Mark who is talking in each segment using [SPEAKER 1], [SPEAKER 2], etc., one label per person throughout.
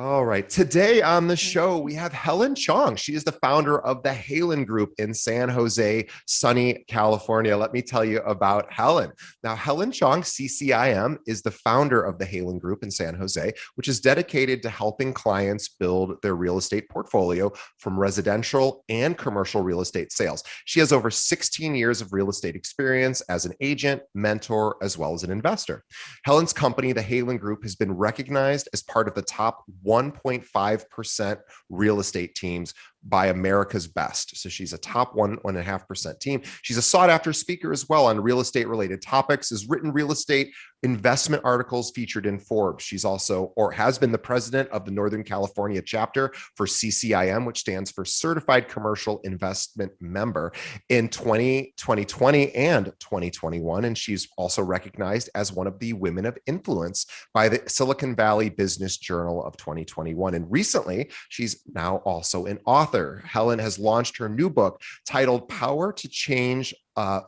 [SPEAKER 1] All right. Today on the show, we have Helen Chong. She is the founder of the Haylen Group in San Jose, sunny California. Let me tell you about Helen. Now, Helen Chong, CCIM, is the founder of the Haylen Group in San Jose, which is dedicated to helping clients build their real estate portfolio from residential and commercial real estate sales. She has over 16 years of real estate experience as an agent, mentor, as well as an investor. Helen's company, the Haylen Group, has been recognized as part of the top 1.5% real estate teams by America's Best. So she's a top 1.5% team. She's a sought after speaker as well on real estate related topics, has written real estate investment articles featured in Forbes. She's also, or has been, the president of the Northern California chapter for CCIM, which stands for Certified Commercial Investment Member, in 2020 and 2021. And she's also recognized as one of the women of influence by the Silicon Valley Business Journal of 2021. And recently, she's now also an author. Helen has launched her new book titled Power to Change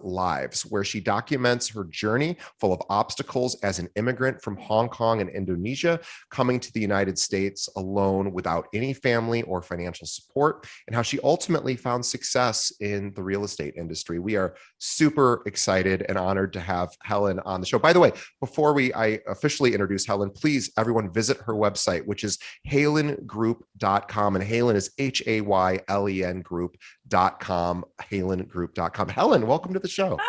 [SPEAKER 1] Lives, where she documents her journey full of obstacles as an immigrant from Hong Kong and Indonesia, coming to the United States alone without any family or financial support, and how she ultimately found success in the real estate industry. We are super excited and honored to have Helen on the show. By the way, before I officially introduce Helen, please everyone visit her website, which is haylengroup.com, and Haylen is Haylen group.com, haylengroup.com. Helen, welcome to the show.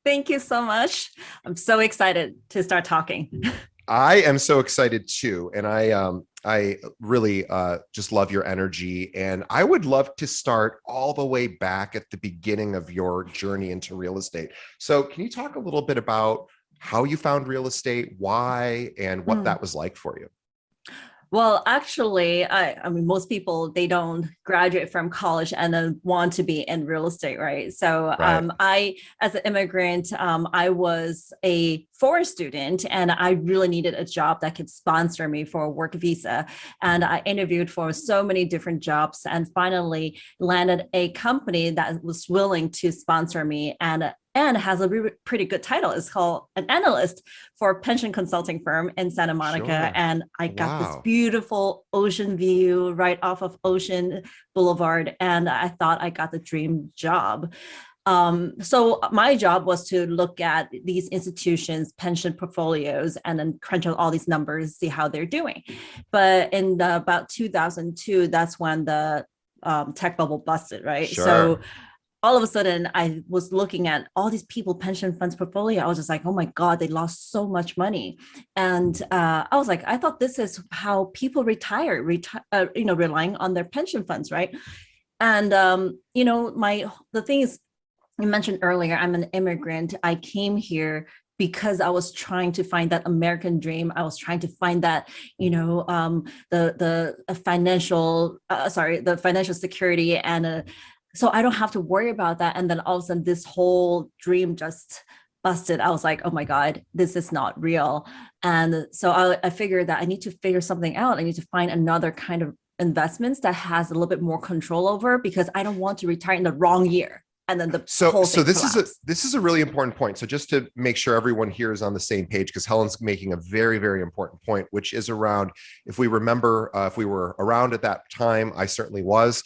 [SPEAKER 2] Thank you so much. I'm so excited to start talking.
[SPEAKER 1] I am so excited too. And I really just love your energy. And I would love to start all the way back at the beginning of your journey into real estate. So can you talk a little bit about how you found real estate, why, and what that was like for you?
[SPEAKER 2] Well, actually, I mean, most people, they don't graduate from college and then want to be in real estate, right? So I, as an immigrant, I was a foreign student and I really needed a job that could sponsor me for a work visa. And I interviewed for so many different jobs and finally landed a company that was willing to sponsor me and has a pretty good title. It's called an analyst for a pension consulting firm in Santa Monica. Sure. And I got this beautiful ocean view right off of Ocean Boulevard. And I thought I got the dream job. So my job was to look at these institutions' pension portfolios and then crunch out all these numbers, see how they're doing. But in about 2002, that's when the tech bubble busted, right?
[SPEAKER 1] Sure.
[SPEAKER 2] So all of a sudden I was looking at all these people pension funds portfolio. I was just like, oh my God, they lost so much money. And I was like, I thought this is how people retire, relying on their pension funds, right? And, the thing is, you mentioned earlier, I'm an immigrant. I came here because I was trying to find that American dream. I was trying to find that, the financial security and so I don't have to worry about that. And then all of a sudden this whole dream just busted. I was like, oh my God, this is not real. And so I figured that I need to figure something out. I need to find another kind of investments that has a little bit more control over, because I don't want to retire in the wrong year. And then so this
[SPEAKER 1] is a really important point. So just to make sure everyone here is on the same page, because Helen's making a very, very important point, which is around, if we remember, if we were around at that time, I certainly was.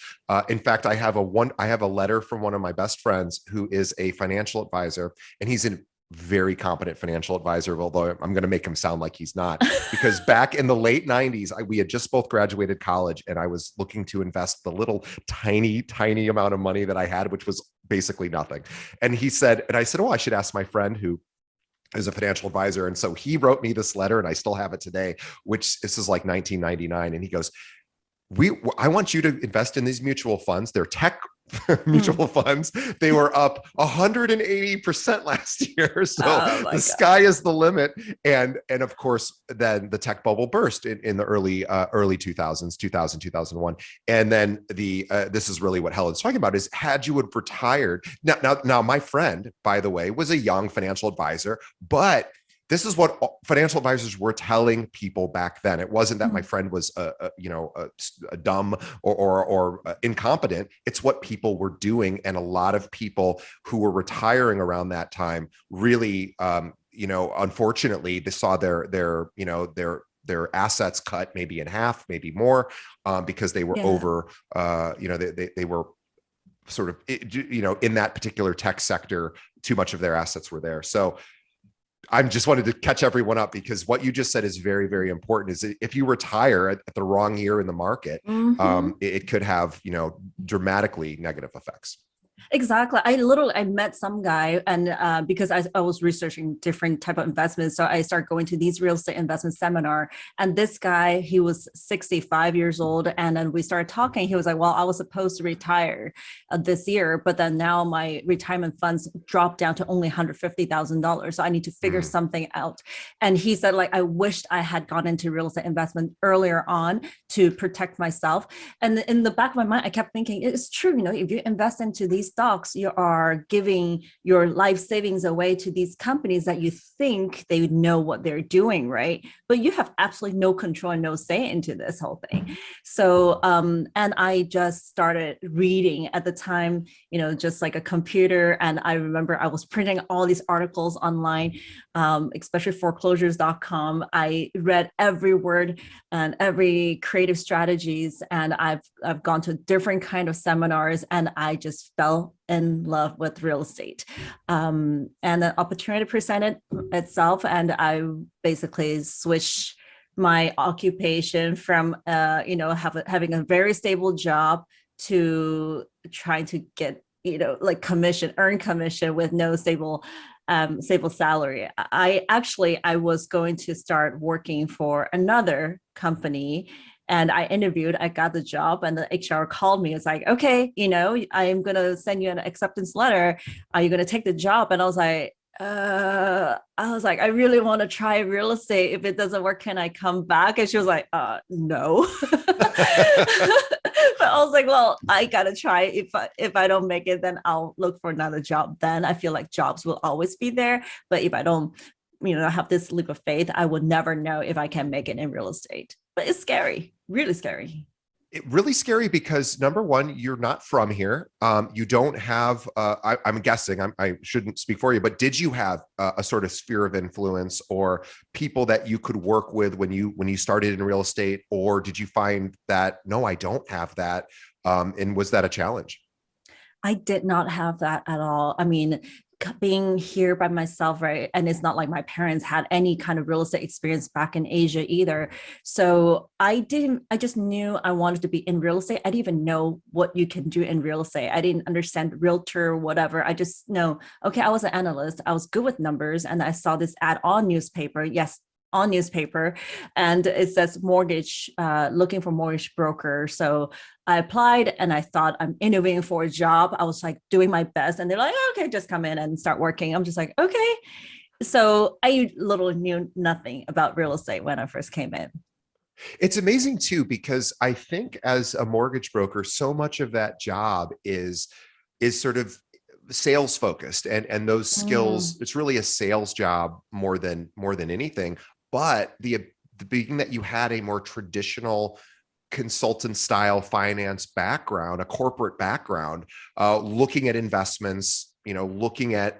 [SPEAKER 1] In fact, I have a letter from one of my best friends who is a financial advisor, and he's a very competent financial advisor, although I'm going to make him sound like he's not, because back in the late 90s, we had just both graduated college and I was looking to invest the little tiny amount of money that I had, which was basically nothing. And he said, and I said, oh, I should ask my friend who is a financial advisor. And so he wrote me this letter and I still have it today, which this is like 1999. And he goes, I want you to invest in these mutual funds. They're tech mutual funds. They were up 180% last year. So the sky is the limit. And of course, then the tech bubble burst in the early 2000s, 2001. And then this is really what Helen's talking about, is had you have retired. Now, my friend, by the way, was a young financial advisor, but this is what financial advisors were telling people back then. It wasn't that my friend was, dumb or incompetent. It's what people were doing, and a lot of people who were retiring around that time really, unfortunately, they saw their their assets cut maybe in half, maybe more, because they were over, they were sort of, in that particular tech sector, too much of their assets were there. So I just wanted to catch everyone up, because what you just said is very, very important. Is if you retire at the wrong year in the market, it could have, dramatically negative effects.
[SPEAKER 2] Exactly. I met some guy, and because I was researching different type of investments, so I started going to these real estate investment seminar. And this guy, he was 65 years old, and then we started talking. He was like, "Well, I was supposed to retire this year, but then now my retirement funds dropped down to only $150,000, so I need to figure something out." And he said, like, "I wished I had gone into real estate investment earlier on to protect myself." And in the back of my mind, I kept thinking, it's true. If you invest into these stocks, you are giving your life savings away to these companies that you think they know what they're doing, right? But you have absolutely no control and no say into this whole thing. So, and I just started reading at the time, just like a computer. And I remember I was printing all these articles online, especially foreclosures.com. I read every word and every creative strategies. And I've gone to different kind of seminars, and I just fell in love with real estate. And the opportunity presented itself, and I basically switched my occupation from having a very stable job to trying to get like earn commission with no stable salary. I was going to start working for another company, and I interviewed, I got the job, and the HR called me. It's like, "Okay, I'm going to send you an acceptance letter. Are you going to take the job?" And I really want to try real estate. If it doesn't work, can I come back? And she was like, no. But I was like, well, I got to try. If I don't make it, then I'll look for another job. Then I feel like jobs will always be there. But if I don't, have this leap of faith, I would never know if I can make it in real estate. But it's scary, really scary.
[SPEAKER 1] Really scary because, number one, you're not from here. You don't have, I'm guessing, I shouldn't speak for you, but did you have a sort of sphere of influence or people that you could work with when you started in real estate? Or did you find that, no, I don't have that? And was that a challenge?
[SPEAKER 2] I did not have that at all. I mean, being here by myself, right? And it's not like my parents had any kind of real estate experience back in Asia either. So I just knew I wanted to be in real estate. I didn't even know what you can do in real estate. I didn't understand realtor, whatever. I just know, okay, I was an analyst. I was good with numbers. And I saw this ad on newspaper. Yes, on newspaper, and it says mortgage, looking for mortgage broker. So I applied, and I thought, I'm interviewing for a job. I was like doing my best, and they're like, "Okay, just come in and start working." I'm just like, okay. So I literally knew nothing about real estate when I first came in.
[SPEAKER 1] It's amazing too, because I think as a mortgage broker, so much of that job is sort of sales focused, and those skills, it's really a sales job more than anything. But the being that you had a more traditional consultant style finance background, a corporate background, looking at investments, looking at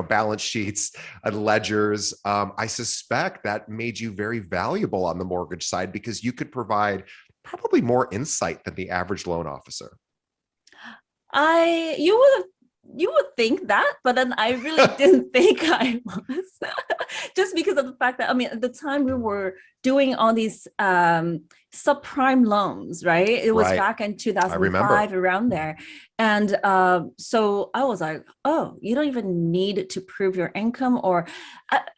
[SPEAKER 1] balance sheets and ledgers, I suspect that made you very valuable on the mortgage side, because you could provide probably more insight than the average loan officer.
[SPEAKER 2] You would think that, but then I really didn't think I was, just because of the fact that, I mean, at the time we were doing all these subprime loans, right? It was back in 2005, around there. And so I was like, oh, you don't even need to prove your income. Or,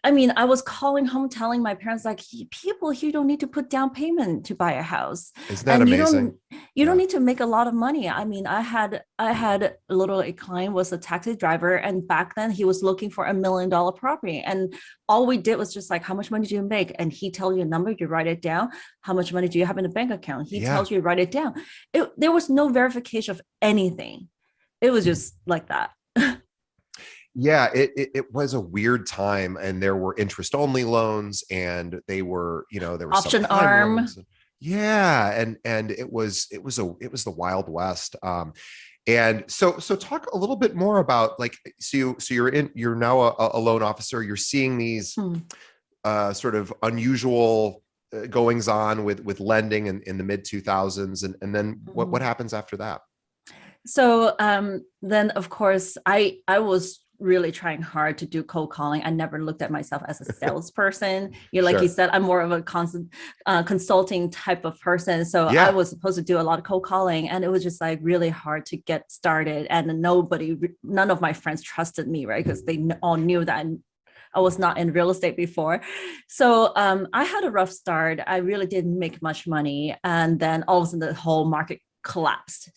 [SPEAKER 2] I mean, I was calling home telling my parents, like, people here don't need to put down payment to buy a house.
[SPEAKER 1] Isn't that amazing?
[SPEAKER 2] You don't need to make a lot of money. I mean, I had a little client, was a taxi driver, and back then he was looking for $1 million property. And all we did was just like, how much money do you make? And he tells you a number, you write it down. How much money do you have in a bank account? He tells you, write it down. There was no verification of anything. It was just like that.
[SPEAKER 1] Yeah, it was a weird time, and there were interest only loans, and they were, there was
[SPEAKER 2] option arm.
[SPEAKER 1] Loans. Yeah, and it was the Wild West. And so talk a little bit more about, like, so you're now a loan officer. You're seeing these sort of unusual goings on with lending in the mid 2000s, and then what happens after that?
[SPEAKER 2] So then, of course, I was really trying hard to do cold calling. I never looked at myself as a salesperson. Like you said, I'm more of a consulting type of person. So I was supposed to do a lot of cold calling, and it was just like really hard to get started. And none of my friends trusted me, right? Because they all knew that I was not in real estate before. So I had a rough start. I really didn't make much money. And then all of a sudden the whole market collapsed.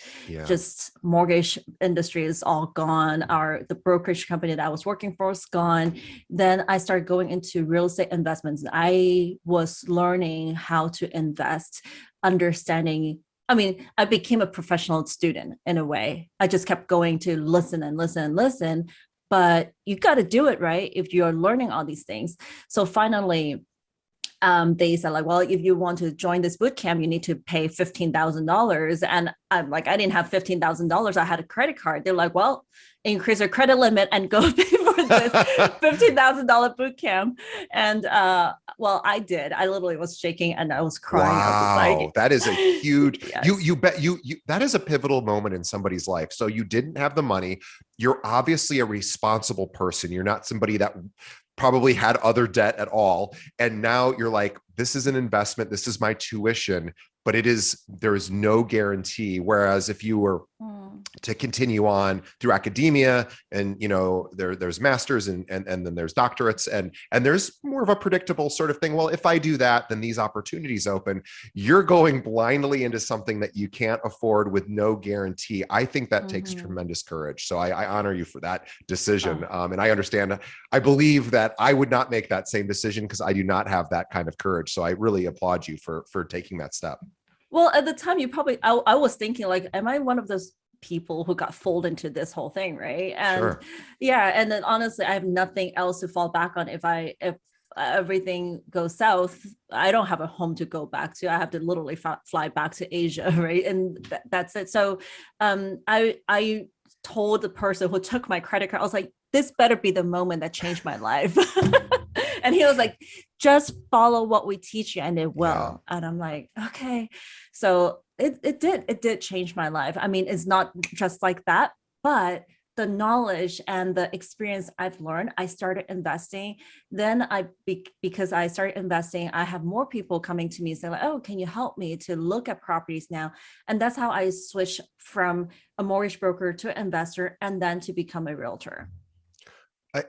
[SPEAKER 2] Just mortgage industry is all gone. The brokerage company that I was working for is gone. Then I started going into real estate investments. I was learning how to invest, understanding. I mean, I became a professional student in a way. I just kept going to listen and listen and listen, but you got to do it, right? If you're learning all these things. So finally, they said like, well, if you want to join this boot camp, you need to pay $15,000. And I'm like, I didn't have $15,000. I had a credit card. They're like, well, increase your credit limit and go pay for this $15,000 boot camp. And well, I did. I literally was shaking and I was crying.
[SPEAKER 1] Wow,
[SPEAKER 2] I was like,
[SPEAKER 1] that is a huge,
[SPEAKER 2] yes.
[SPEAKER 1] you bet you that is a pivotal moment in somebody's life. So you didn't have the money. You're obviously a responsible person. You're not somebody that probably had other debt at all. And now you're like, this is an investment. This is my tuition, but there is no guarantee. Whereas if you were to continue on through academia and, there's masters and then there's doctorates and there's more of a predictable sort of thing. Well, if I do that, then these opportunities open. You're going blindly into something that you can't afford with no guarantee. I think that takes tremendous courage. So I honor you for that decision. And I understand, I believe that I would not make that same decision because I do not have that kind of courage. So I really applaud you for taking that step.
[SPEAKER 2] Well, at the time, I was thinking like, am I one of those people who got fooled into this whole thing, right? And and then honestly, I have nothing else to fall back on if everything goes south. I don't have a home to go back to. I have to literally fly back to Asia, right? And that's it. So I told the person who took my credit card, I was like, this better be the moment that changed my life. And he was like, just follow what we teach you and it will. And I'm like, okay. So it did change my life. I mean, it's not just like that, but the knowledge and the experience I've learned, I started investing. Then because I started investing, I have more people coming to me and saying like, oh, can you help me to look at properties now? And that's how I switched from a mortgage broker to an investor and then to become a realtor.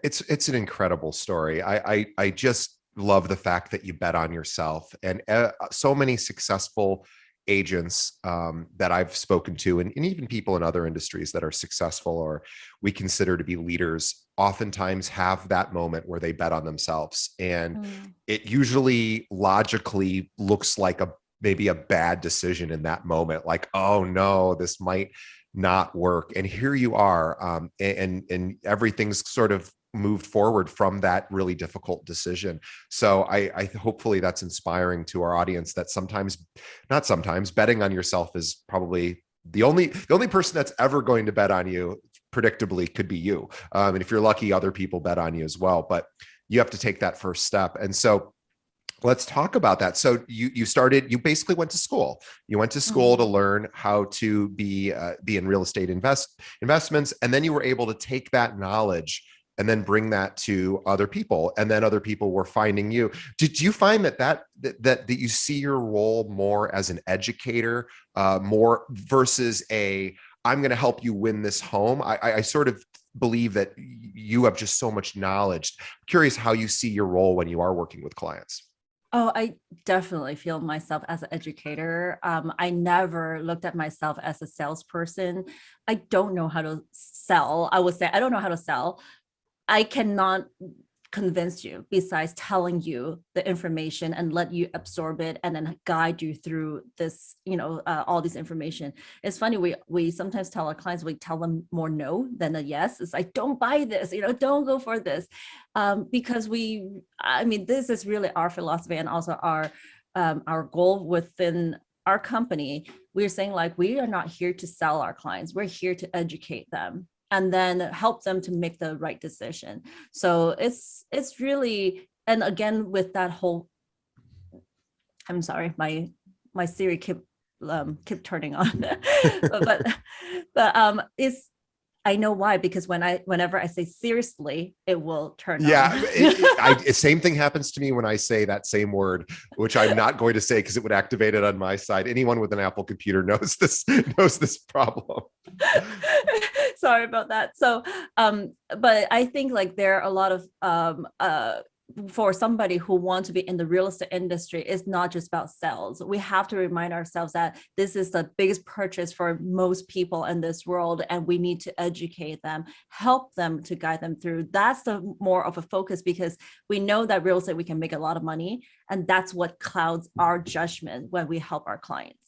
[SPEAKER 1] It's an incredible story. I just love the fact that you bet on yourself, and so many successful agents that I've spoken to, and even people in other industries that are successful or we consider to be leaders, oftentimes have that moment where they bet on themselves. And it usually logically looks like maybe a bad decision in that moment. Like, oh no, this might not work. And here you are. And everything's sort of moved forward from that really difficult decision. So I hopefully that's inspiring to our audience that not sometimes, betting on yourself is probably the only person that's ever going to bet on you predictably could be you. And if you're lucky, other people bet on you as well, but you have to take that first step. And so let's talk about that. So you basically went to school. You went to school to learn how to be in real estate investments. And then you were able to take that knowledge and then bring that to other people. And then other people were finding you. Did you find that you see your role more as an educator, more versus I'm going to help you win this home? I sort of believe that you have just so much knowledge. I'm curious how you see your role when you are working with clients.
[SPEAKER 2] Oh, I definitely feel myself as an educator. I never looked at myself as a salesperson. I don't know how to sell. I would say I don't know how to sell. I cannot convince you besides telling you the information and let you absorb it and then guide you through this, all this information. It's funny. We sometimes tell our clients, we tell them more no than a yes. It's like, don't buy this, don't go for this. Because this is really our philosophy and also our goal within our company. We're saying like, we are not here to sell our clients. We're here to educate them and then help them to make the right decision. So it's really and again, with that whole, I'm sorry, my Siri keep turning on, but it's, I know why, because whenever I say seriously, it will turn
[SPEAKER 1] Yeah,
[SPEAKER 2] on.
[SPEAKER 1] same thing happens to me when I say that same word, which I'm not going to say because it would activate it on my side. Anyone with an Apple computer knows this problem.
[SPEAKER 2] Sorry about that. So, but I think like there are a lot of for somebody who wants to be in the real estate industry, it's not just about sales. We have to remind ourselves that this is the biggest purchase for most people in this world, and we need to educate them, help them, to guide them through. That's the more of a focus, because we know that real estate, we can make a lot of money, and that's what clouds our judgment when we help our clients.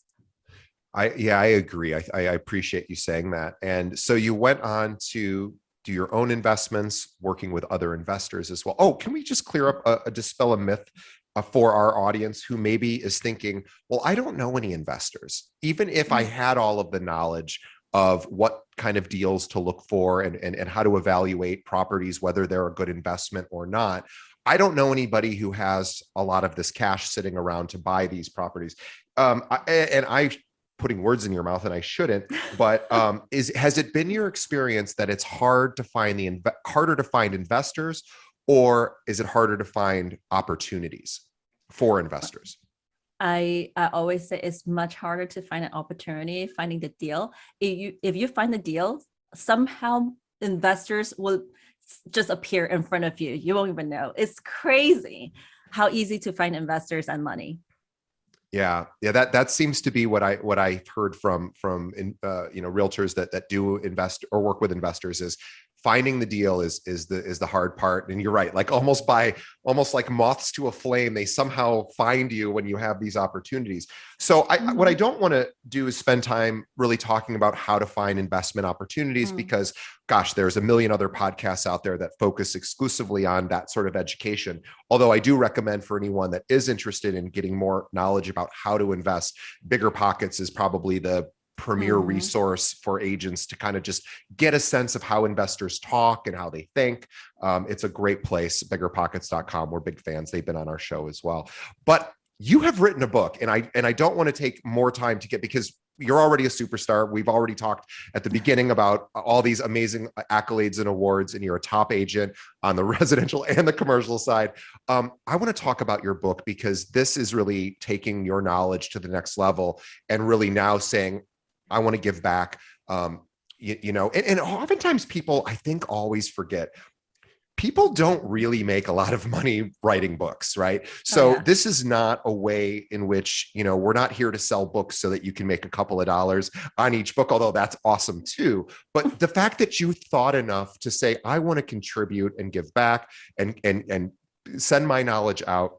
[SPEAKER 1] I agree. I appreciate you saying that. And so you went on to do your own investments, working with other investors as well. Oh, can we just clear up dispel a myth for our audience who maybe is thinking, well, I don't know any investors. Even if I had all of the knowledge of what kind of deals to look for and how to evaluate properties, whether they're a good investment or not, I don't know anybody who has a lot of this cash sitting around to buy these properties. I putting words in your mouth, and I shouldn't, but has it been your experience that it's hard to find harder to find investors, or is it harder to find opportunities for investors?
[SPEAKER 2] I always say it's much harder to find an opportunity, finding the deal. If you find the deal, somehow investors will just appear in front of you. You won't even know. It's crazy how easy to find investors and money.
[SPEAKER 1] Yeah, that seems to be what I've heard from realtors that do invest or work with investors, is finding the deal is the hard part. And you're right, like almost like moths to a flame, they somehow find you when you have these opportunities. So what I don't want to do is spend time really talking about how to find investment opportunities, because gosh, there's a million other podcasts out there that focus exclusively on that sort of education. Although I do recommend, for anyone that is interested in getting more knowledge about how to invest, Bigger Pockets is probably the premier resource for agents to kind of just get a sense of how investors talk and how they think. It's a great place, biggerpockets.com. We're big fans. They've been on our show as well. But you have written a book, and I don't want to take more time to get, because you're already a superstar. We've already talked at the beginning about all these amazing accolades and awards, and you're a top agent on the residential and the commercial side. I want to talk about your book, because this is really taking your knowledge to the next level and really now saying, I want to give back. And oftentimes people, I think, always forget, people don't really make a lot of money writing books, right? So this is not a way in which, we're not here to sell books so that you can make a couple of dollars on each book, although that's awesome too. But the fact that you thought enough to say, I want to contribute and give back and send my knowledge out,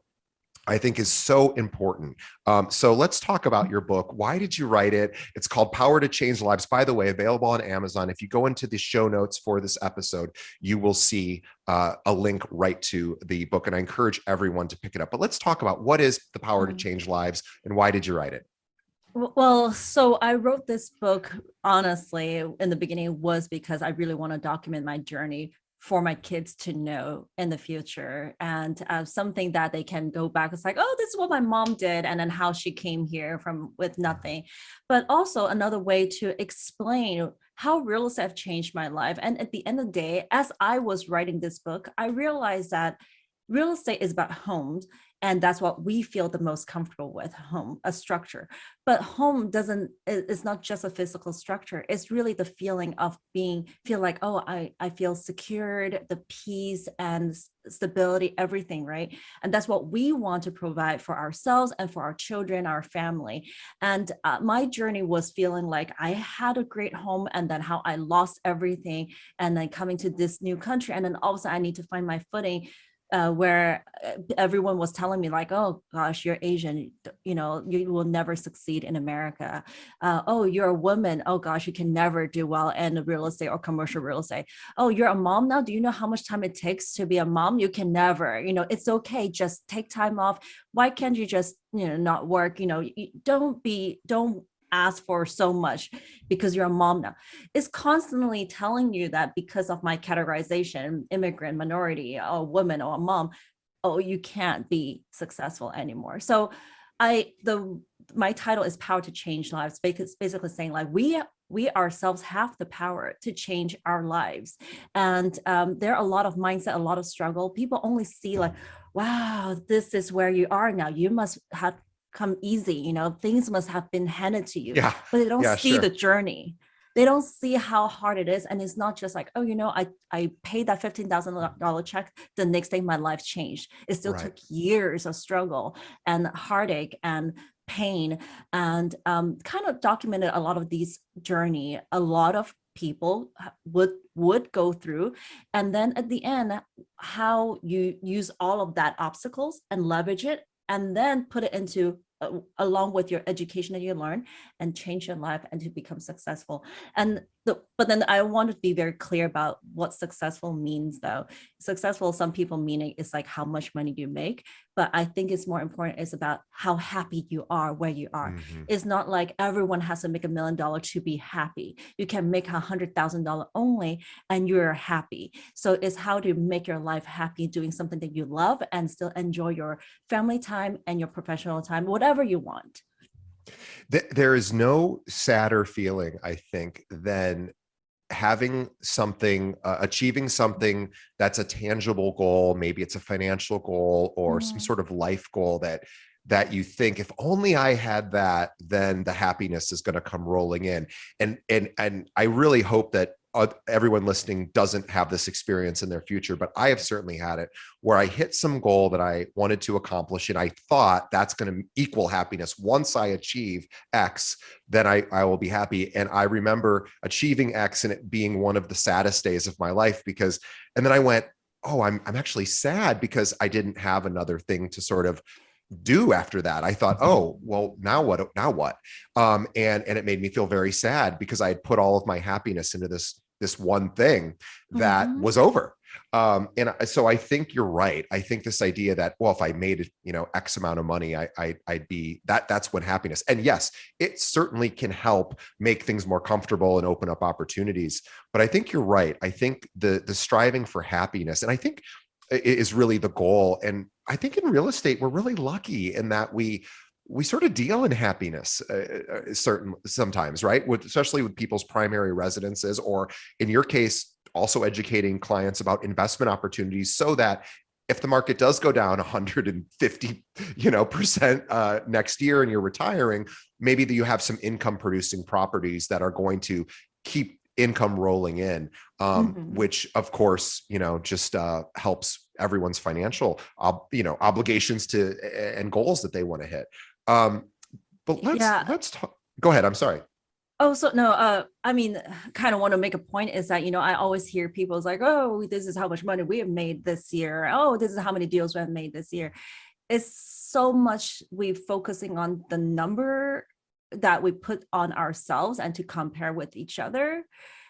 [SPEAKER 1] I think is so important. So let's talk about your book. Why did you write it? It's called Power to Change Lives. By the way, available on Amazon. If you go into the show notes for this episode, you will see a link right to the book. And I encourage everyone to pick it up. But let's talk about, what is the Power to Change Lives, and why did you write it?
[SPEAKER 2] Well, so I wrote this book, honestly, in the beginning was because I really want to document my journey for my kids to know in the future, and something that they can go back. It's like, oh, this is what my mom did, and then how she came here from with nothing. But also another way to explain how real estate have changed my life. And at the end of the day, as I was writing this book, I realized that real estate is about homes, and that's what we feel the most comfortable with, home, a structure. But home it's not just a physical structure. It's really the feeling of feel like, oh, I feel secured, the peace and stability, everything, right? And that's what we want to provide for ourselves and for our children, our family. And my journey was feeling like I had a great home, and then how I lost everything, and then coming to this new country, and then also I need to find my footing. Where everyone was telling me like, oh gosh, you're Asian, you will never succeed in America. Oh, you're a woman. Oh gosh, you can never do well in real estate or commercial real estate. Oh, you're a mom now. Do you know how much time it takes to be a mom? You can never, it's okay. Just take time off. Why can't you just, not work? Don't ask for so much because you're a mom now. It's constantly telling you that because of my categorization, immigrant, minority, a woman or a mom, oh, you can't be successful anymore. So my title is Power to Change Lives, because basically saying like we ourselves have the power to change our lives. And there are a lot of mindset, a lot of struggle. People only see like, wow, this is where you are now. You must have come easy, things must have been handed to you,
[SPEAKER 1] Yeah.
[SPEAKER 2] but they don't
[SPEAKER 1] Yeah,
[SPEAKER 2] see the
[SPEAKER 1] sure.
[SPEAKER 2] journey. They don't see how hard it is. And it's not just like, oh, I paid that $15,000 check. The next day, my life changed. It still
[SPEAKER 1] Right.
[SPEAKER 2] took years of struggle and heartache and pain, and kind of documented a lot of these journey. A lot of people would go through, and then at the end, how you use all of that obstacles and leverage it, and then put it into along with your education that you learn, and change your life and to become successful. But then I want to be very clear about what successful means, though. Successful, some people meaning is like how much money you make, but I think it's more important is about how happy you are where you are.
[SPEAKER 1] Mm-hmm.
[SPEAKER 2] It's not like everyone has to make $1 million to be happy. You can make $100,000 only and you're happy. So it's how to make your life happy doing something that you love and still enjoy your family time and your professional time, whatever you want.
[SPEAKER 1] There is no sadder feeling, I think, than having something, achieving something that's a tangible goal. Maybe it's a financial goal or some sort of life goal that you think, if only I had that, then the happiness is going to come rolling in. And I really hope that everyone listening doesn't have this experience in their future, but I have certainly had it, where I hit some goal that I wanted to accomplish, and I thought that's going to equal happiness. Once I achieve X, then I will be happy. And I remember achieving X and it being one of the saddest days of my life, and then I went, oh, I'm actually sad because I didn't have another thing to sort of do after that. I thought, oh, well, now what? And it made me feel very sad because I had put all of my happiness into this one thing that was over. And so I think you're right. I think this idea that, well, if I made, X amount of money, I'd be that's when happiness. And yes, it certainly can help make things more comfortable and open up opportunities. But I think you're right. I think the striving for happiness, and I think is really the goal. And I think in real estate, we're really lucky in that we sort of deal in happiness sometimes, right? Especially with people's primary residences, or in your case, also educating clients about investment opportunities, so that if the market does go down 150, percent next year and you're retiring, maybe that you have some income producing properties that are going to keep income rolling in, which of course, just helps everyone's financial, obligations to and goals that they want to hit. But let's talk. Go ahead. I'm sorry.
[SPEAKER 2] Oh, so no, I mean, kind of want to make a point is that, I always hear people's like, oh, this is how much money we have made this year. Oh, this is how many deals we have made this year. It's so much we focusing on the number that we put on ourselves and to compare with each other.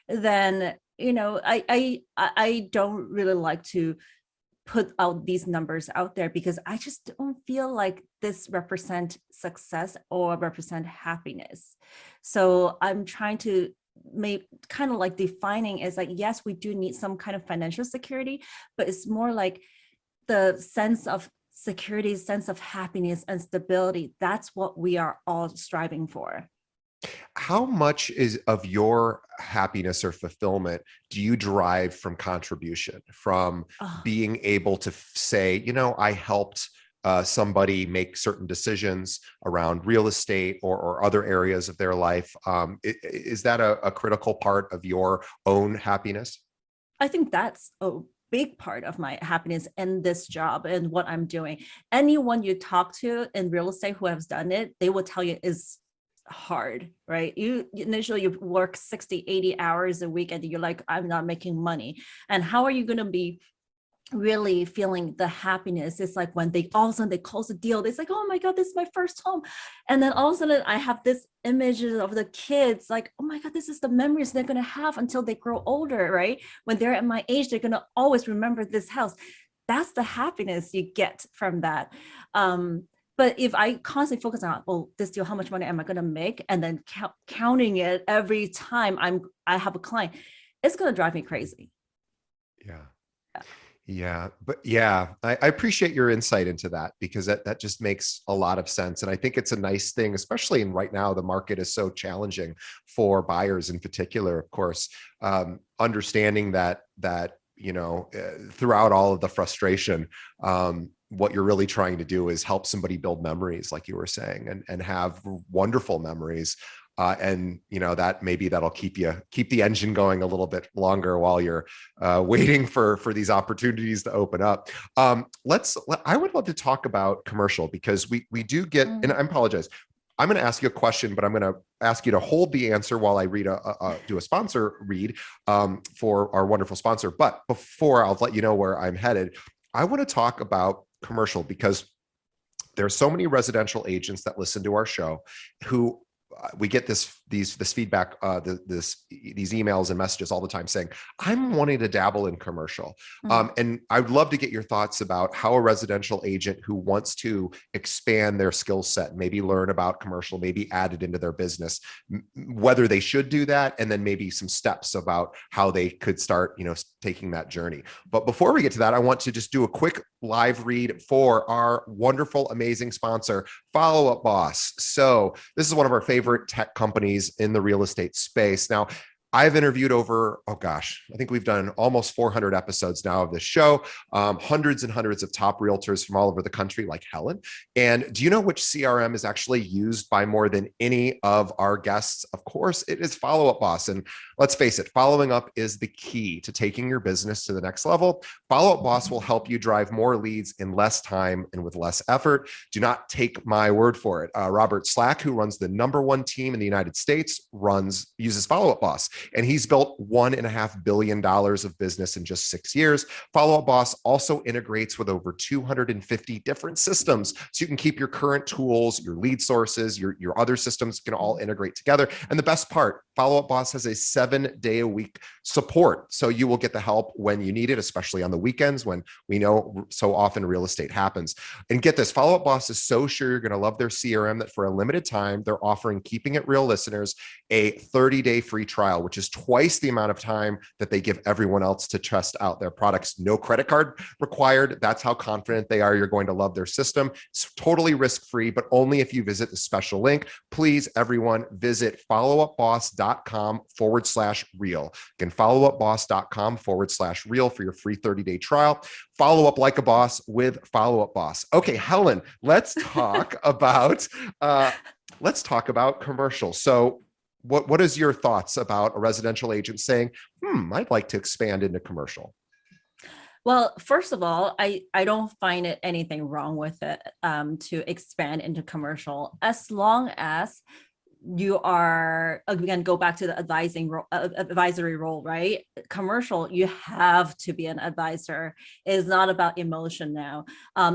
[SPEAKER 2] Then, I don't really like to put out these numbers out there, because I just don't feel like this represent success or represent happiness. So I'm trying to make kind of like defining is like, yes, we do need some kind of financial security, but it's more like the sense of security, sense of happiness and stability. That's what we are all striving for.
[SPEAKER 1] How much of your happiness or fulfillment do you derive from contribution, from being able to say, I helped somebody make certain decisions around real estate or other areas of their life? Is that a critical part of your own happiness?
[SPEAKER 2] I think that's a big part of my happiness in this job and what I'm doing. Anyone you talk to in real estate who has done it, they will tell you is hard, right? You initially you work 60, 80 hours a week and you're like, I'm not making money. And how are you going to be really feeling the happiness? It's like when they all of a sudden they close the deal, it's like, oh my God, this is my first home. And then all of a sudden I have this images of the kids like, oh my God, this is the memories they're going to have until they grow older, right? When they're at my age, they're going to always remember this house. That's the happiness you get from that. But if I constantly focus on, well, this deal, how much money am I going to make? And then counting it every time I have a client, it's going to drive me crazy.
[SPEAKER 1] Yeah. Yeah, but yeah, I appreciate your insight into that because that just makes a lot of sense. And I think it's a nice thing, especially in right now, the market is so challenging for buyers in particular, of course, understanding that throughout all of the frustration, what you're really trying to do is help somebody build memories, like you were saying, and have wonderful memories. And that maybe that'll keep the engine going a little bit longer while you're waiting for these opportunities to open up. I would love to talk about commercial because we do get, and I apologize, I'm going to ask you a question, but I'm going to ask you to hold the answer while I do a sponsor read for our wonderful sponsor. But before I'll let you know where I'm headed, I want to talk about commercial because there's so many residential agents that listen to our show who we get this feedback, these emails and messages all the time saying, I'm wanting to dabble in commercial. And I'd love to get your thoughts about how a residential agent who wants to expand their skill set, maybe learn about commercial, maybe add it into their business, whether they should do that, and then maybe some steps about how they could start, taking that journey. But before we get to that, I want to just do a quick live read for our wonderful, amazing sponsor, Follow Up Boss. So this is one of our favorite tech companies in the real estate space. Now, I've interviewed I think we've done almost 400 episodes now of this show, hundreds and hundreds of top realtors from all over the country, like Helen. And do you know which CRM is actually used by more than any of our guests? Of course, it is Follow Up Boss. And let's face it, following up is the key to taking your business to the next level. Follow Up Boss will help you drive more leads in less time and with less effort. Do not take my word for it. Robert Slack, who runs the #1 team in the United States, uses Follow Up Boss. And he's built $1.5 billion of business in just 6 years. Follow Up Boss also integrates with over 250 different systems. So you can keep your current tools, your lead sources, your other systems can all integrate together. And the best part, Follow Up Boss has a 7-day-a-week support. So you will get the help when you need it, especially on the weekends when we know so often real estate happens. And get this, Follow Up Boss is so sure you're going to love their CRM that for a limited time, they're offering Keeping It Real listeners a 30-day free trial, which is twice the amount of time that they give everyone else to test out their products. No credit card required. That's how confident they are you're going to love their system. It's totally risk-free, but only if you visit the special link. Please, everyone, visit followupboss.com/real. Again, followupboss.com/real for your free 30-day trial. Follow up like a boss with Follow Up Boss. Okay, Helen, let's talk about commercial. So what is your thoughts about a residential agent saying, I'd like to expand into commercial?
[SPEAKER 2] Well, first of all, I don't find it anything wrong with it to expand into commercial, as long as you are, again, go back to the advisory role, right? Commercial, you have to be an advisor. It's not about emotion now.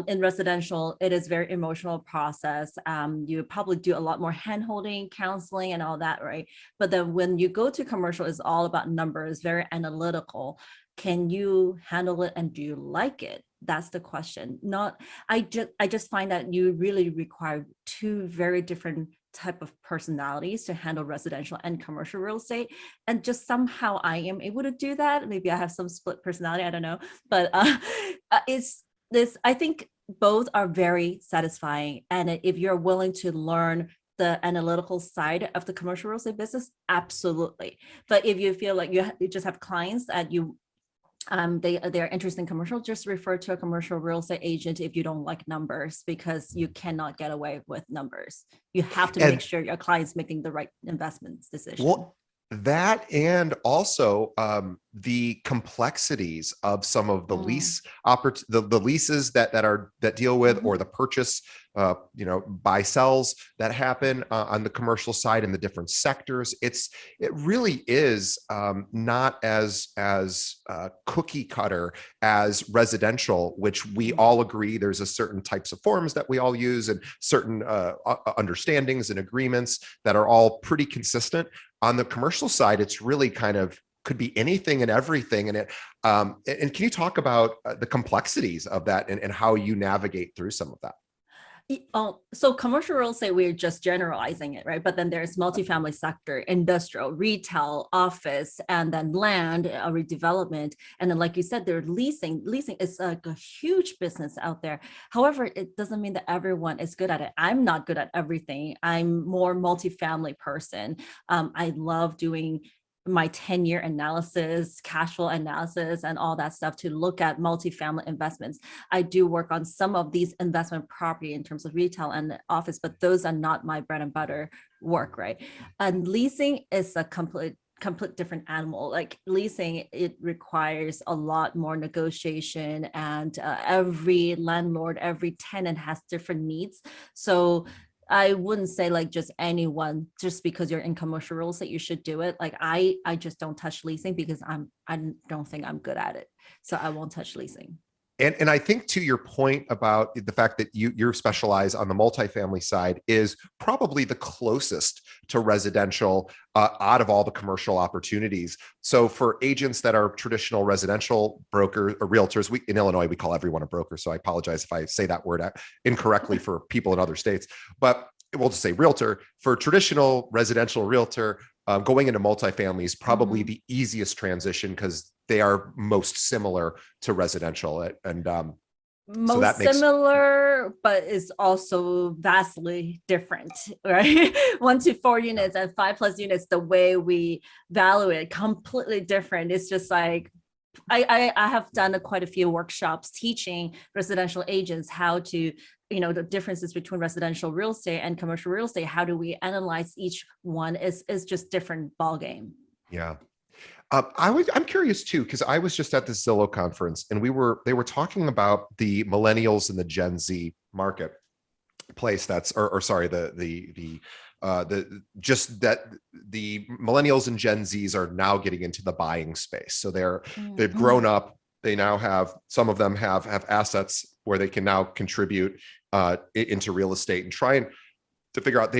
[SPEAKER 2] In residential, it is very emotional process. You probably do a lot more hand-holding, counseling, and all that, right? But then when you go to commercial, it's all about numbers, very analytical. Can you handle it and do you like it? That's the question. I just find that you really require two very different type of personalities to handle residential and commercial real estate. And just somehow I am able to do that. Maybe I have some split personality, I don't know. But I think both are very satisfying. And if you're willing to learn the analytical side of the commercial real estate business, absolutely. But if you feel like you just have clients that they're interested in commercial, just refer to a commercial real estate agent if you don't like numbers, because you cannot get away with numbers. You have to make sure your client's making the right investments decision.
[SPEAKER 1] Well, that, and also the complexities of some of the leases that deal with, or the purchase, buy sells that happen on the commercial side in the different sectors. It really is not as cookie cutter as residential, which we all agree there's a certain types of forms that we all use and certain understandings and agreements that are all pretty consistent. On the commercial side, it's really could be anything and everything. And can you talk about the complexities of that and how you navigate through some of that?
[SPEAKER 2] So commercial real estate, we're just generalizing it, right? But then there's multifamily sector, industrial, retail, office, and then land, redevelopment. And then, like you said, there's leasing. Leasing is like a huge business out there. However, it doesn't mean that everyone is good at it. I'm not good at everything. I'm more multifamily person. I love doing my 10-year analysis, cash flow analysis, and all that stuff to look at multifamily investments. I do work on some of these investment property in terms of retail and office, but those are not my bread and butter work, right? And leasing is a complete different animal. Like leasing, it requires a lot more negotiation, and every landlord, every tenant has different needs. So I wouldn't say like just anyone, just because you're in commercial real estate, you should do it. Like I just don't touch leasing because I don't think I'm good at it. So I won't touch leasing.
[SPEAKER 1] And I think to your point about the fact that you specialize on the multifamily side is probably the closest to residential out of all the commercial opportunities. So for agents that are traditional residential brokers or realtors, in Illinois, we call everyone a broker. So I apologize if I say that word incorrectly for people in other states, but we'll just say realtor. For traditional residential realtor, going into multifamily is probably the easiest transition because they are most similar to residential. And so that makes
[SPEAKER 2] similar, but is also vastly different, right? 1 to 4 units and 5+ units, the way we value it, completely different. It's just like I have done quite a few workshops teaching residential agents how to, the differences between residential real estate and commercial real estate. How do we analyze each one is just different ball game.
[SPEAKER 1] Yeah. I'm curious too, because I was just at the Zillow conference and they were talking about the millennials and the Gen Z marketplace. Or sorry, just that the millennials and Gen Zs are now getting into the buying space. So they've grown up. They now some of them have assets where they can now contribute into real estate and try and to figure out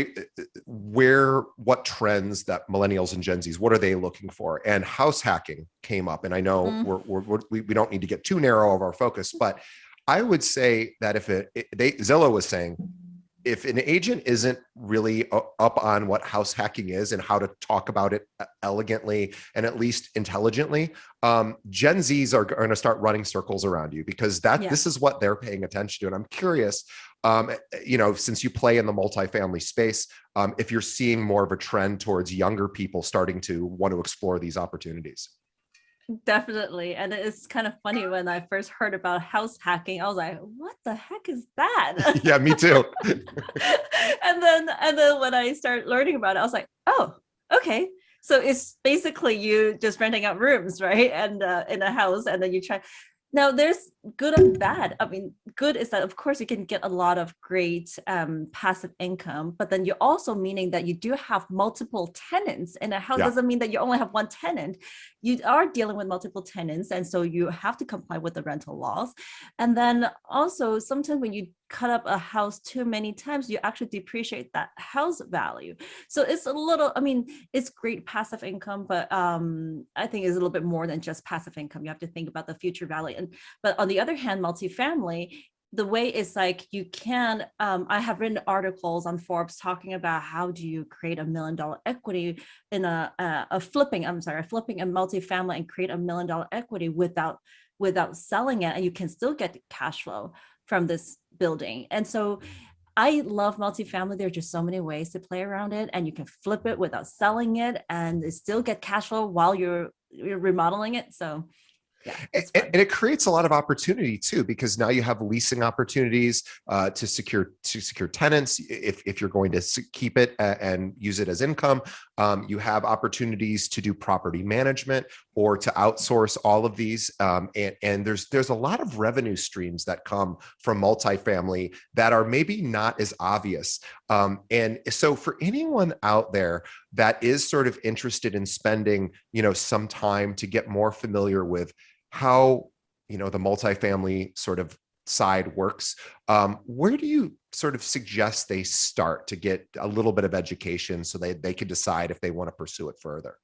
[SPEAKER 1] what trends that millennials and Gen Zs, what are they looking for? And house hacking came up. And I know we don't need to get too narrow of our focus, but I would say that Zillow was saying, if an agent isn't really up on what house hacking is and how to talk about it elegantly and at least intelligently, Gen Zs are going to start running circles around you because this is what they're paying attention to. And I'm curious, since you play in the multifamily space, if you're seeing more of a trend towards younger people starting to want to explore these opportunities.
[SPEAKER 2] Definitely. And it's kind of funny, when I first heard about house hacking, I was like, what the heck is that?
[SPEAKER 1] Yeah, me too.
[SPEAKER 2] and then when I started learning about it, I was like, oh, okay. So it's basically you just renting out rooms, right? And in a house, and then you try. Now, there's good and bad. I mean, good is that, of course, you can get a lot of great passive income, but then you're also meaning that you do have multiple tenants in a house. Doesn't mean that you only have one tenant. You are dealing with multiple tenants, and so you have to comply with the rental laws. And then also, sometimes when you cut up a house too many times, you actually depreciate that house value. So it's it's great passive income, but I think it's a little bit more than just passive income. You have to think about the future value. But on the other hand, multifamily, the way is like you can, I have written articles on Forbes talking about how do you create $1 million equity in a flipping a multifamily and create $1 million equity without selling it, and you can still get cash flow from this building. And so I love multifamily. There are just so many ways to play around it, and you can flip it without selling it and still get cash flow while you're remodeling it. So
[SPEAKER 1] and it creates a lot of opportunity too, because now you have leasing opportunities to secure tenants. If you're going to keep it and use it as income, you have opportunities to do property management or to outsource all of these. And there's a lot of revenue streams that come from multifamily that are maybe not as obvious. And so for anyone out there that is sort of interested in spending, some time to get more familiar with how, the multifamily sort of side works, where do you sort of suggest they start to get a little bit of education so they can decide if they want to pursue it further?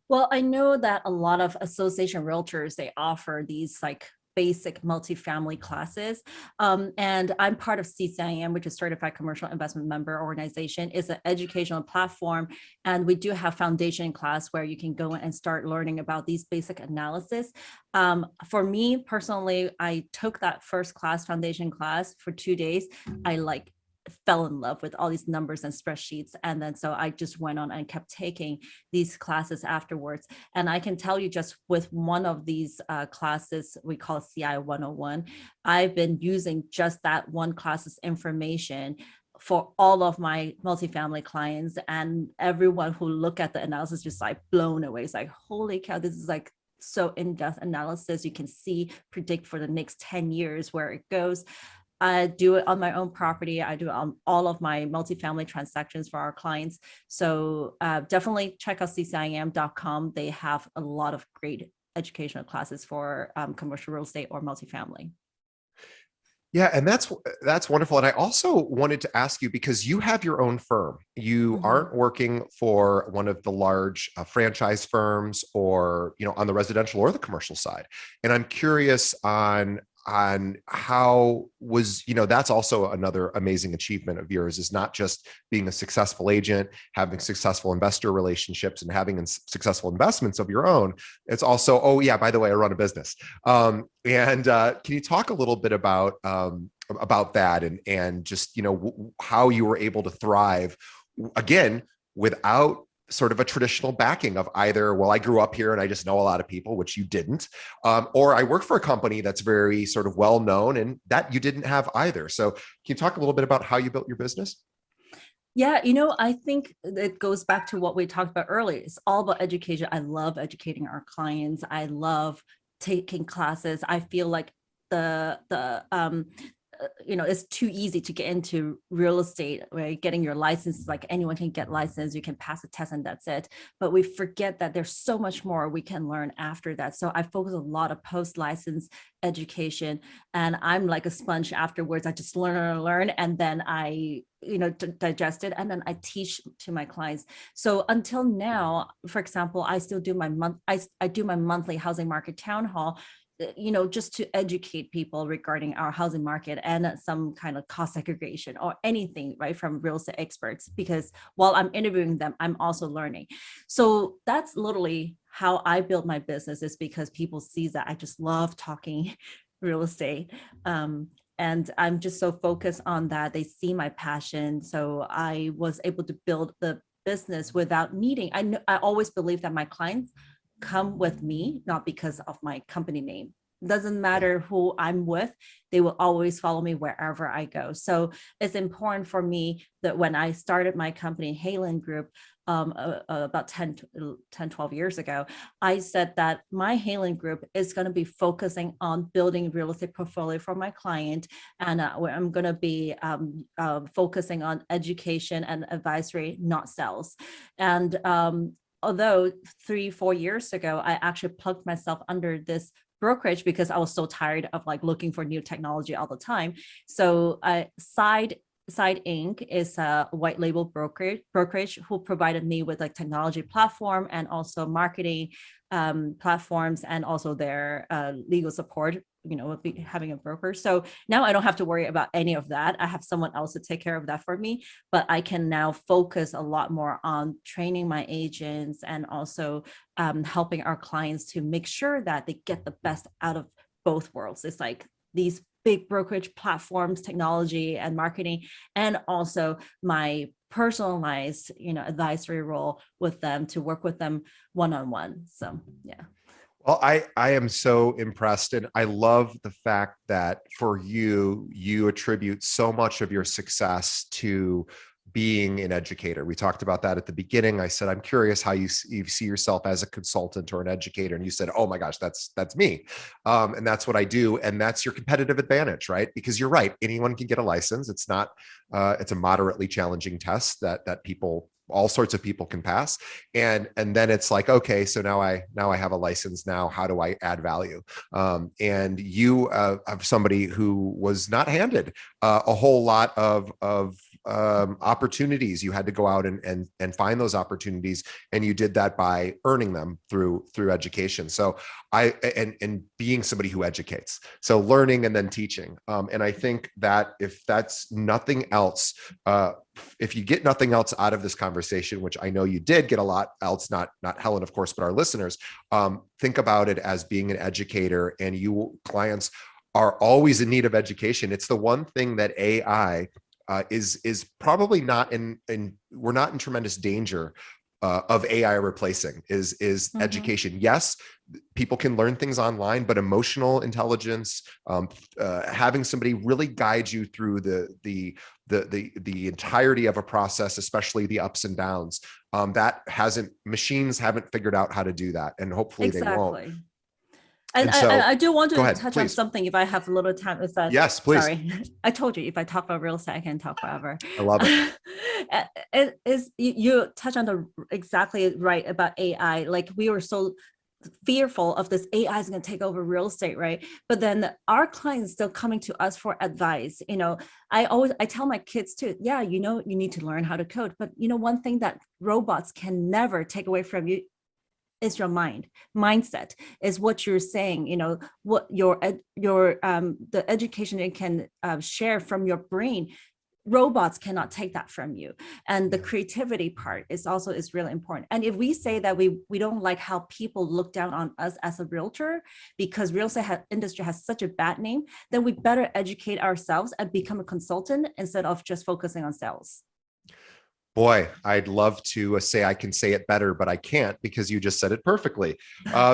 [SPEAKER 2] Well, I know that a lot of association realtors, they offer these like basic multifamily classes. And I'm part of CCIM, which is Certified Commercial Investment Member Organization. It's an educational platform. And we do have foundation class where you can go in and start learning about these basic analysis. For me personally, I took that first class, foundation class, for 2 days. I fell in love with all these numbers and spreadsheets. And then so I just went on and kept taking these classes afterwards. And I can tell you, just with one of these classes, we call CI 101, I've been using just that one class's information for all of my multifamily clients, and everyone who look at the analysis just like blown away. It's like, holy cow, this is like so in-depth analysis. You can see, predict for the next 10 years where it goes. I do it on my own property. I do it on all of my multifamily transactions for our clients. So definitely check out ccim.com. They have a lot of great educational classes for commercial real estate or multifamily.
[SPEAKER 1] Yeah, and that's wonderful. And I also wanted to ask you, because you have your own firm, you aren't working for one of the large franchise firms, or on the residential or the commercial side. And I'm curious on how was, that's also another amazing achievement of yours, is not just being a successful agent, having successful investor relationships and having successful investments of your own. It's also, oh yeah, by the way, I run a business. And can you talk a little bit about that, and just, how you were able to thrive again without sort of a traditional backing of either, well, I grew up here and I just know a lot of people, which you didn't, or I work for a company that's very sort of well known, and that you didn't have either. So can you talk a little bit about how you built your business?
[SPEAKER 2] Yeah, I think it goes back to what we talked about earlier. It's all about education. I love educating our clients. I love taking classes. I feel like it's too easy to get into real estate, right? Getting your license, like anyone can get licensed, you can pass a test and that's it. But we forget that there's so much more we can learn after that. So I focus a lot of post-license education, and I'm like a sponge afterwards. I just learn, and then I digest it, and then I teach to my clients. So until now, for example, I still do I do my monthly housing market town hall, just to educate people regarding our housing market and some kind of cost segregation or anything, right, from real estate experts, because while I'm interviewing them, I'm also learning. So that's literally how I built my business, is because people see that I just love talking real estate. And I'm just so focused on that. They see my passion. So I was able to build the business without needing, I always believe that my clients come with me, not because of my company name. Doesn't matter who I'm with, they will always follow me wherever I go. So it's important for me that when I started my company, Haylen Group, about 12 years ago, I said that my Haylen Group is going to be focusing on building real estate portfolio for my client. And I'm going to be focusing on education and advisory, not sales. And although 3-4 years ago, I actually plugged myself under this brokerage because I was so tired of looking for new technology all the time. So Side Inc. is a white label brokerage who provided me with technology platform and also marketing platforms, and also their legal support, having a broker. So now I don't have to worry about any of that. I have someone else to take care of that for me, but I can now focus a lot more on training my agents and also helping our clients to make sure that they get the best out of both worlds. It's like these big brokerage platforms, technology and marketing, and also my personalized, advisory role with them to work with them one-on-one. So, yeah.
[SPEAKER 1] Well, I am so impressed, and I love the fact that for you attribute so much of your success to being an educator. We talked about that at the beginning. I said, I'm curious how you see yourself as a consultant or an educator. And you said, oh my gosh, that's me. And that's what I do. And that's your competitive advantage, right? Because you're right. Anyone can get a license. It's not, it's a moderately challenging test that all sorts of people can pass. And then it's like, okay, so now I have a license. Now, how do I add value? And you have somebody who was not handed a whole lot of opportunities. You had to go out and find those opportunities, and you did that by earning them through education. So and being somebody who educates, so learning and then teaching. And I think that if that's nothing else, if you get nothing else out of this conversation, which I know you did get a lot else, not Helen, of course, but our listeners, think about it as being an educator, and you clients are always in need of education. It's the one thing that AI is probably not in we're not in tremendous danger of AI replacing is education. Yes, people can learn things online, but emotional intelligence, having somebody really guide you through the entirety of a process, especially the ups and downs, machines haven't figured out how to do that, and hopefully they won't.
[SPEAKER 2] And I do want to touch on
[SPEAKER 1] please.
[SPEAKER 2] something if I have a little time. Is that
[SPEAKER 1] yes, please?
[SPEAKER 2] Sorry, I told you if I talk about real estate, I can talk forever.
[SPEAKER 1] I love it.
[SPEAKER 2] It is you touch on the exactly right about AI. Like we were so fearful of this AI is going to take over real estate, right? But then our clients still coming to us for advice. I tell my kids too, yeah, you need to learn how to code, but one thing that robots can never take away from you is your mindset, is what you're saying, what the education it can share from your brain. Robots cannot take that from you. And the creativity part is really important. And if we say that we don't like how people look down on us as a realtor because real estate industry has such a bad name, then we better educate ourselves and become a consultant instead of just focusing on sales.
[SPEAKER 1] Boy, I'd love to say I can say it better, but I can't because you just said it perfectly.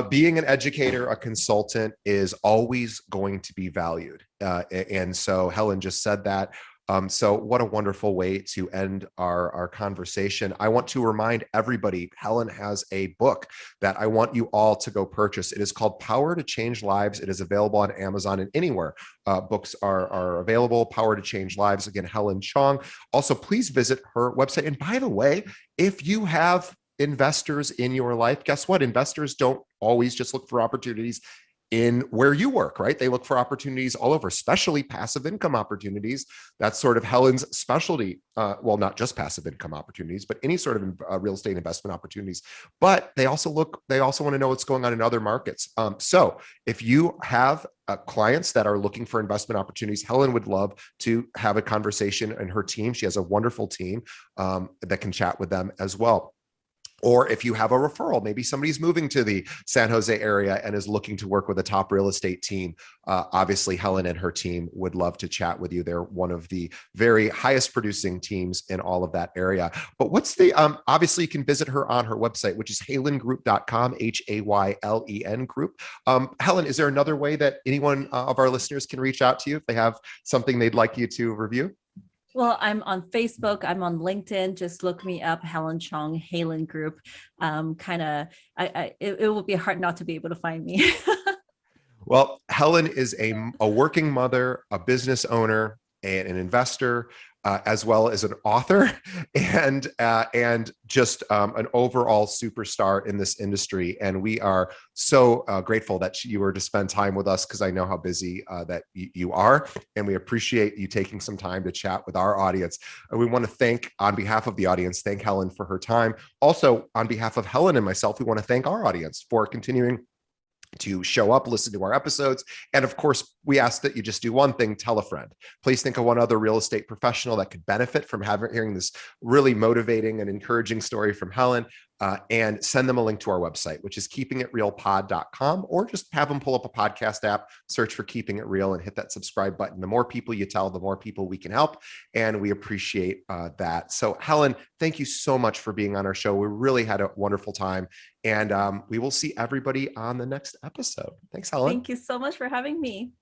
[SPEAKER 1] Being an educator, a consultant is always going to be valued. And so Helen just said that. So what a wonderful way to end our conversation. I want to remind everybody, Helen has a book that I want you all to go purchase. It is called Power to Change Lives. It is available on Amazon and anywhere books are available. Power to Change Lives. Again, Helen Chong. Also, please visit her website. And by the way, if you have investors in your life, guess what? Investors don't always just look for opportunities in where you work, right? They look for opportunities all over, especially passive income opportunities. That's sort of Helen's specialty. Well, not just passive income opportunities, but any sort of real estate investment opportunities. But they also want to know what's going on in other markets. So if you have clients that are looking for investment opportunities, Helen would love to have a conversation, and her team, she has a wonderful team that can chat with them as well. Or if you have a referral, maybe somebody's moving to the San Jose area and is looking to work with a top real estate team. Obviously, Helen and her team would love to chat with you. They're one of the very highest producing teams in all of that area. But what's the, obviously you can visit her on her website, which is haylengroup.com, Haylen Group. Helen, is there another way that anyone of our listeners can reach out to you if they have something they'd like you to review?
[SPEAKER 2] Well, I'm on Facebook. I'm on LinkedIn. Just look me up, Helen Chong, Haylen Group. It will be hard not to be able to find me.
[SPEAKER 1] Well, Helen is a working mother, a business owner, and an investor, as well as an author, and just an overall superstar in this industry. And we are so grateful that you were to spend time with us, because I know how busy that you are, and we appreciate you taking some time to chat with our audience. And we want to thank, on behalf of the audience, thank Helen for her time. Also, on behalf of Helen and myself, we want to thank our audience for continuing to show up, listen to our episodes. And of course, we ask that you just do one thing: tell a friend. Please think of one other real estate professional that could benefit from hearing this really motivating and encouraging story from Helen, and send them a link to our website, which is keepingitrealpod.com, or just have them pull up a podcast app, search for Keeping It Real, and hit that subscribe button. The more people you tell, the more people we can help. And we appreciate that. So Helen, thank you so much for being on our show. We really had a wonderful time. And we will see everybody on the next episode. Thanks, Helen.
[SPEAKER 2] Thank you so much for having me.